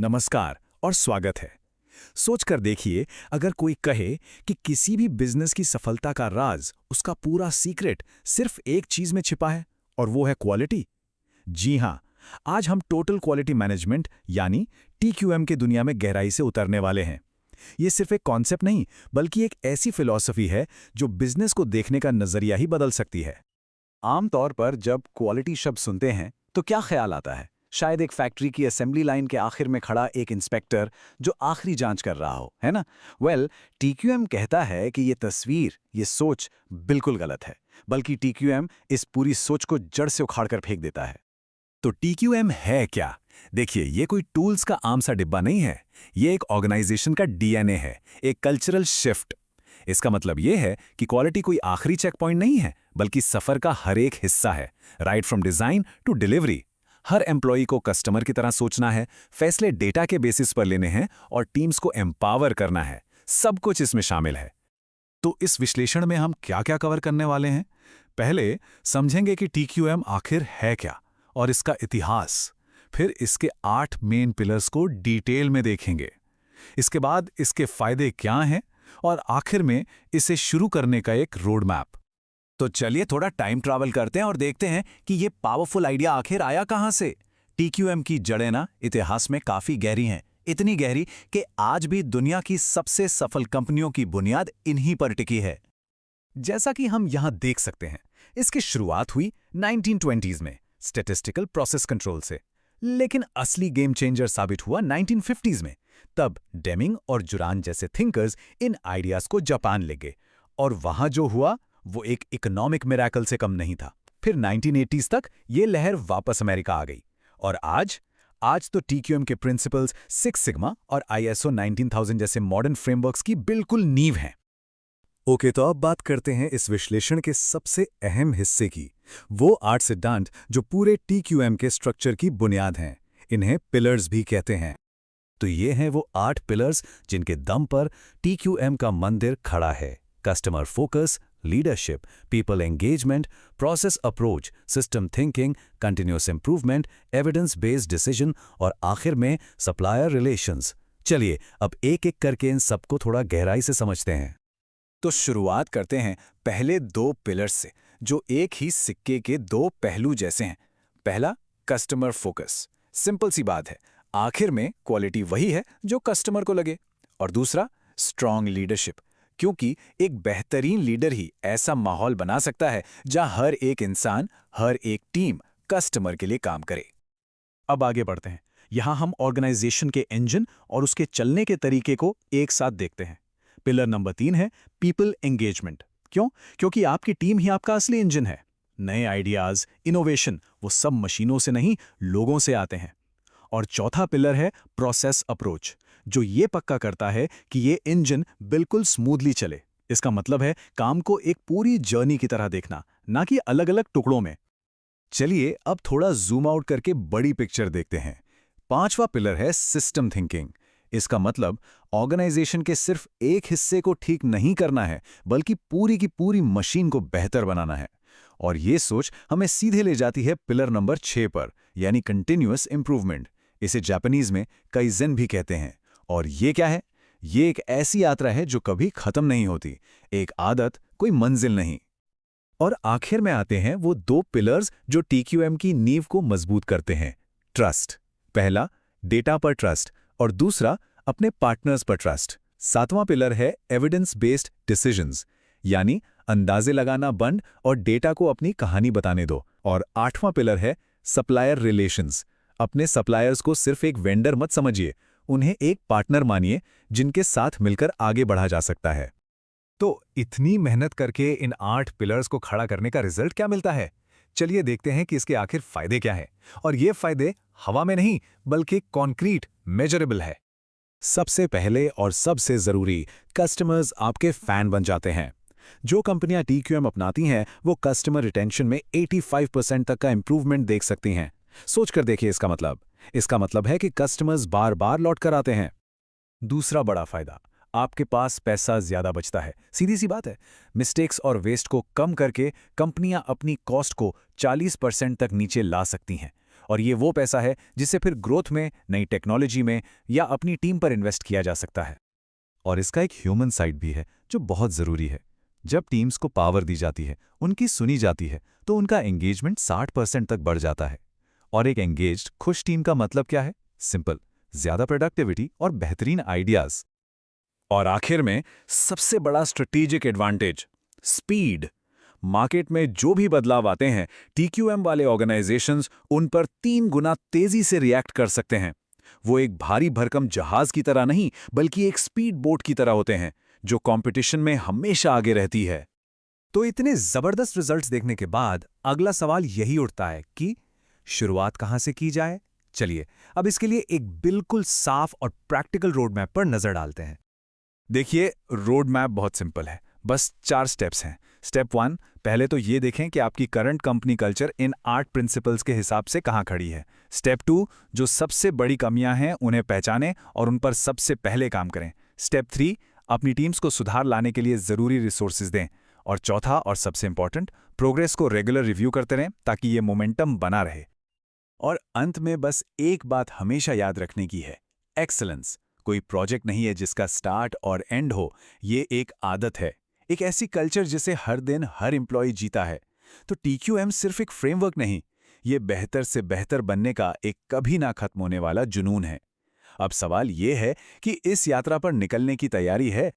नमस्कार और स्वागत है। सोचकर देखिए, अगर कोई कहे कि किसी भी बिजनेस की सफलता का राज, उसका पूरा सीक्रेट सिर्फ एक चीज में छिपा है और वो है क्वालिटी। जी हां, आज हम टोटल क्वालिटी मैनेजमेंट यानी टीक्यूएम की दुनिया में गहराई से उतरने वाले हैं। ये सिर्फ एक कॉन्सेप्ट नहीं, बल्कि एक ऐसी फिलॉसफी है जो बिजनेस को देखने का नजरिया ही बदल सकती है। आमतौर पर जब क्वालिटी शब्द सुनते हैं तो क्या ख्याल आता है? शायद एक फैक्ट्री की असेंबली लाइन के आखिर में खड़ा एक इंस्पेक्टर जो आखिरी जांच कर रहा हो, है ना? टीक्यूएम कहता है कि ये तस्वीर, ये सोच बिल्कुल गलत है, बल्कि टीक्यूएम इस पूरी सोच को जड़ से उखाड़ कर फेंक देता है। तो टीक्यूएम है क्या? देखिए, ये कोई टूल्स का आम सा डिब्बा नहीं है। ये एक ऑर्गेनाइजेशन का डीएनए है, एक कल्चरल शिफ्ट। इसका मतलब ये है कि क्वालिटी कोई आखिरी चेक पॉइंट नहीं है, बल्कि सफर का हर एक हिस्सा है, right from design to delivery. हर एम्प्लॉई को कस्टमर की तरह सोचना है, फैसले डेटा के बेसिस पर लेने हैं और टीम्स को एम्पावर करना है। सब कुछ इसमें शामिल है। तो इस विश्लेषण में हम क्या क्या कवर करने वाले हैं? पहले समझेंगे कि टीक्यूएम आखिर है क्या और इसका इतिहास। फिर इसके 8 मेन पिलर्स को डिटेल में देखेंगे। इसके बाद इसके फायदे क्या हैं और आखिर में इसे शुरू करने का एक रोड मैप। तो चलिए थोड़ा टाइम ट्रैवल करते हैं और देखते हैं कि ये पावरफुल आइडिया आखिर आया कहां से। टीक्यूएम की जड़ें ना इतिहास में काफी गहरी हैं, इतनी गहरी कि आज भी दुनिया की सबसे सफल कंपनियों की बुनियाद इन्हीं पर टिकी है। जैसा कि हम यहां देख सकते हैं, इसकी शुरुआत हुई 1920s में स्टैटिस्टिकल प्रोसेस कंट्रोल से, लेकिन असली गेम चेंजर साबित हुआ 1950s में। तब डेमिंग और जुरान जैसे थिंकर्स इन आइडियाज को जापान ले गए और वहां जो हुआ वो एक इकोनॉमिक मिरेकल से कम नहीं था। फिर 1980s तक ये लहर वापस अमेरिका आ गई और आज तो टीक्यूएम के प्रिंसिपल्स सिक्स सिग्मा और आईएसओ 19000 जैसे मॉडर्न फ्रेमवर्क्स की बिल्कुल नींव हैं। ओके, तो अब बात करते हैं इस विश्लेषण के सबसे अहम हिस्से की, वो 8 सिद्धांत जो पूरे टीक्यूएम के स्ट्रक्चर की बुनियाद हैं। इन्हें पिलर्स भी कहते हैं। तो ये हैं वो 8 पिलर्स जिनके दम पर टीक्यूएम का मंदिर खड़ा है। Customer focus, leadership, people engagement, process approach, system thinking, continuous improvement, evidence based decision और आखिर में सप्लायर रिलेशंस। चलिए अब एक एक करके इन सबको थोड़ा गहराई से समझते हैं। तो शुरुआत करते हैं पहले 2 पिलर्स से, जो एक ही सिक्के के 2 पहलू जैसे हैं। पहला, कस्टमर फोकस। सिंपल सी बात है, आखिर में क्वालिटी वही है जो कस्टमर को लगे। और दूसरा, स्ट्रांग लीडरशिप, क्योंकि एक बेहतरीन लीडर ही ऐसा माहौल बना सकता है जहां हर एक इंसान, हर एक टीम कस्टमर के लिए काम करे। अब आगे बढ़ते हैं। यहां हम ऑर्गेनाइजेशन के इंजन और उसके चलने के तरीके को एक साथ देखते हैं। पिलर नंबर 3 है पीपल एंगेजमेंट। क्यों? क्योंकि आपकी टीम ही आपका असली इंजन है। नए आइडियाज, इनोवेशन, वो सब मशीनों से नहीं, लोगों से आते हैं। और चौथा पिलर है प्रोसेस अप्रोच, जो ये पक्का करता है कि ये इंजन बिल्कुल स्मूथली चले। इसका मतलब है काम को एक पूरी जर्नी की तरह देखना, ना कि अलग-अलग टुकड़ों में। चलिए अब थोड़ा जूम आउट करके बड़ी पिक्चर देखते हैं। 5वां पिलर है सिस्टम थिंकिंग। इसका मतलब ऑर्गेनाइजेशन के सिर्फ एक हिस्से को ठीक नहीं करना है, बल्कि पूरी की पूरी मशीन को बेहतर बनाना है। और ये सोच हमें सीधे ले जाती है पिलर नंबर 6 पर, यानी कंटिन्यूअस इंप्रूवमेंट। इसे जापानीज में काइज़ेन भी कहते हैं। और ये क्या है? ये एक ऐसी यात्रा है जो कभी खत्म नहीं होती, एक आदत, कोई मंजिल नहीं। और आखिर में आते हैं वो 2 पिलर्स जो टीक्यूएम की नींव को मजबूत करते हैं। ट्रस्ट। पहला, डेटा पर ट्रस्ट और दूसरा, अपने पार्टनर्स पर ट्रस्ट। 7वां पिलर है एविडेंस बेस्ड डिसीजंस, यानी अंदाजे लगाना बंद और डेटा को अपनी कहानी बताने दो। और 8वां पिलर है सप्लायर रिलेशंस। अपने सप्लायर्स को सिर्फ एक वेंडर मत समझिए, उन्हें एक पार्टनर मानिए जिनके साथ मिलकर आगे बढ़ा जा सकता है। तो इतनी मेहनत करके इन 8 पिलर्स को खड़ा करने का रिजल्ट क्या मिलता है? चलिए देखते हैं कि इसके आखिर फायदे क्या हैं। और ये फायदे हवा में नहीं, बल्कि कॉन्क्रीट, मेजरेबल है। सबसे पहले और सबसे जरूरी, कस्टमर्स आपके फैन बन जाते हैं। जो कंपनियां टीक्यूएम अपनाती हैं, वो कस्टमर रिटेंशन में 85% तक का इंप्रूवमेंट देख सकती हैं। सोचकर देखिए इसका मतलब है कि कस्टमर्स बार बार लौट कर आते हैं। दूसरा बड़ा फायदा, आपके पास पैसा ज्यादा बचता है। सीधी सी बात है, मिस्टेक्स और वेस्ट को कम करके कंपनियां अपनी कॉस्ट को 40% तक नीचे ला सकती हैं। और ये वो पैसा है जिसे फिर ग्रोथ में, नई टेक्नोलॉजी में या अपनी टीम पर इन्वेस्ट किया जा सकता है। और इसका एक ह्यूमन साइड भी है जो बहुत ज़रूरी है। जब टीम्स को पावर दी जाती है, उनकी सुनी जाती है, तो उनका एंगेजमेंट 60% तक बढ़ जाता है। और एक एंगेज्ड, खुश टीम का मतलब क्या है? सिंपल, ज़्यादा प्रोडक्टिविटी और बेहतरीन आइडियाज़। और आखिर में सबसे बड़ा स्ट्रेटेजिक एडवांटेज, स्पीड। मार्केट में जो भी बदलाव आते हैं, टीक्यूएम वाले ऑर्गेनाइजेशंस उन पर 3 गुना तेजी से रिएक्ट कर सकते हैं। वो एक भारी भरकम जहाज की तरह नहीं, बल्कि एक स्पीड बोट की तरह होते हैं, जो कंपटीशन में हमेशा आगे रहती है। तो इतने जबरदस्त रिजल्ट्स देखने के बाद अगला सवाल यही उठता है कि शुरुआत कहां से की जाए? चलिए, अब इसके लिए एक बिल्कुल साफ और प्रैक्टिकल रोड मैप पर नजर डालते हैं। देखिए, रोड मैप बहुत सिंपल है, बस 4 स्टेप्स हैं। स्टेप 1, पहले तो ये देखें कि आपकी current company culture in 8 principles के हिसाब से कहाँ खड़ी है। स्टेप 2, जो सबसे बड़ी कमियां हैं उन्हें पहचानें और उन पर सबसे पहले काम करें। स्टेप 3, अपनी टीम्स को सुधार लाने के लिए ज़रूरी रिसोर्सेज दें। और चौथा और सबसे इंपॉर्टेंट, प्रोग्रेस को रेगुलर रिव्यू करते रहें ताकि ये मोमेंटम बना रहे। और अंत में बस एक बात हमेशा याद रखने की है, एक्सीलेंस कोई प्रोजेक्ट नहीं है जिसका स्टार्ट और एंड हो, ये एक आदत है, एक ऐसी कल्चर जिसे हर दिन हर एम्प्लॉय जीता है। तो टीक्यूएम सिर्फ एक फ्रेमवर्क नहीं, ये बेहतर से बेहतर बनने का एक कभी ना खत्म होने वाला जुनून है। अब सवाल ये है कि इस यात्रा पर निकलने की तैयारी है